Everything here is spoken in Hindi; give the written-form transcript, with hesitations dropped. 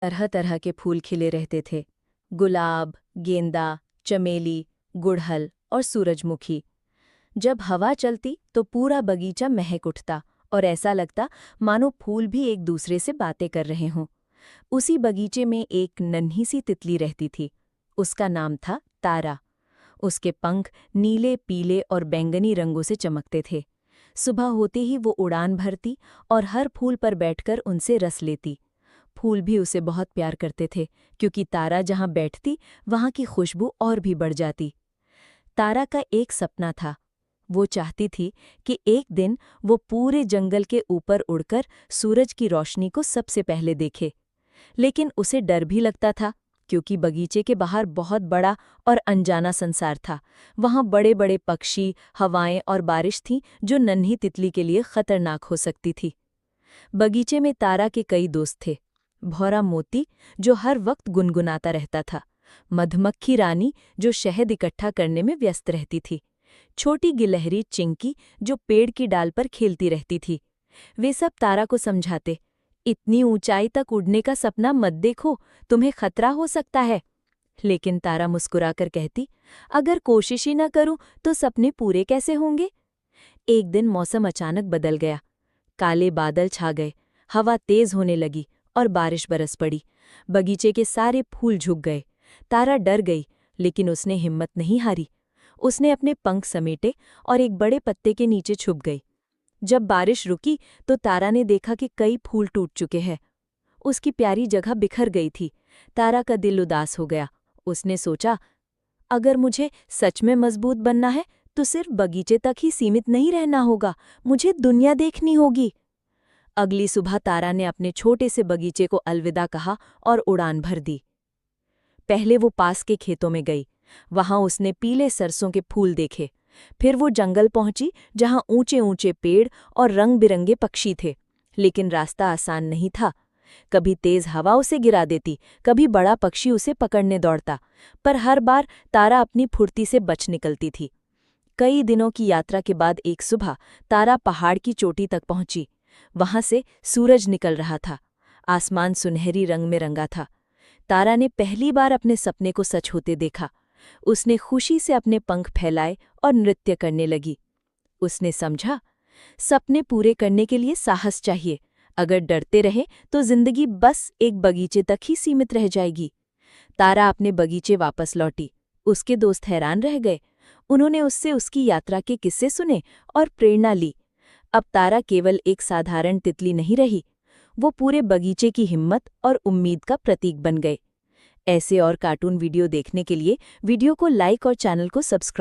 तरह तरह के फूल खिले रहते थे। गुलाब, गेंदा, चमेली, गुड़हल और सूरजमुखी। जब हवा चलती तो पूरा बगीचा महक उठता और ऐसा लगता मानो फूल भी एक दूसरे से बातें कर रहे हों। उसी बगीचे में एक नन्ही सी तितली रहती थी। उसका नाम था तारा। उसके पंख नीले, पीले और बैंगनी रंगों से चमकते थे। सुबह होते ही वो उड़ान भरती और हर फूल पर बैठकर उनसे रस लेती। फूल भी उसे बहुत प्यार करते थे, क्योंकि तारा जहाँ बैठती वहाँ की खुशबू और भी बढ़ जाती। तारा का एक सपना था। वो चाहती थी कि एक दिन वो पूरे जंगल के ऊपर उड़कर सूरज की रोशनी को सबसे पहले देखे। लेकिन उसे डर भी लगता था, क्योंकि बगीचे के बाहर बहुत बड़ा और अनजाना संसार था। वहाँ बड़े बड़े पक्षी, हवाएं और बारिश थीं जो नन्ही तितली के लिए खतरनाक हो सकती थी। बगीचे में तारा के कई दोस्त थे। भौरा मोती, जो हर वक्त गुनगुनाता रहता था। मधुमक्खी रानी, जो शहद इकट्ठा करने में व्यस्त रहती थी। छोटी गिलहरी चिंकी, जो पेड़ की डाल पर खेलती रहती थी। वे सब तारा को समझाते, इतनी ऊंचाई तक उड़ने का सपना मत देखो, तुम्हें खतरा हो सकता है। लेकिन तारा मुस्कुराकर कहती, अगर कोशिश ही न करूं तो सपने पूरे कैसे होंगे। एक दिन मौसम अचानक बदल गया। काले बादल छा गए, हवा तेज होने लगी और बारिश बरस पड़ी। बगीचे के सारे फूल झुक गए। तारा डर गई, लेकिन उसने हिम्मत नहीं हारी। उसने अपने पंख समेटे और एक बड़े पत्ते के नीचे छुप गई। जब बारिश रुकी तो तारा ने देखा कि कई फूल टूट चुके हैं। उसकी प्यारी जगह बिखर गई थी। तारा का दिल उदास हो गया। उसने सोचा, अगर मुझे सच में मजबूत बनना है तो सिर्फ बगीचे तक ही सीमित नहीं रहना होगा, मुझे दुनिया देखनी होगी। अगली सुबह तारा ने अपने छोटे से बगीचे को अलविदा कहा और उड़ान भर दी। पहले वो पास के खेतों में गई। वहां उसने पीले सरसों के फूल देखे। फिर वो जंगल पहुंची, जहां ऊंचे ऊंचे पेड़ और रंग बिरंगे पक्षी थे। लेकिन रास्ता आसान नहीं था। कभी तेज हवा उसे गिरा देती, कभी बड़ा पक्षी उसे पकड़ने दौड़ता, पर हर बार तारा अपनी फुर्ती से बच निकलती थी। कई दिनों की यात्रा के बाद एक सुबह तारा पहाड़ की चोटी तक पहुंची। वहां से सूरज निकल रहा था। आसमान सुनहरी रंग में रंगा था। तारा ने पहली बार अपने सपने को सच होते देखा। उसने खुशी से अपने पंख फैलाए और नृत्य करने लगी। उसने समझा, सपने पूरे करने के लिए साहस चाहिए। अगर डरते रहे तो जिंदगी बस एक बगीचे तक ही सीमित रह जाएगी। तारा अपने बगीचे वापस लौटी। उसके दोस्त हैरान रह गए। उन्होंने उससे उसकी यात्रा के किस्से सुने और प्रेरणा ली। अब तारा केवल एक साधारण तितली नहीं रही, वो पूरे बगीचे की हिम्मत और उम्मीद का प्रतीक बन गए। ऐसे और कार्टून वीडियो देखने के लिए वीडियो को लाइक और चैनल को सब्सक्राइब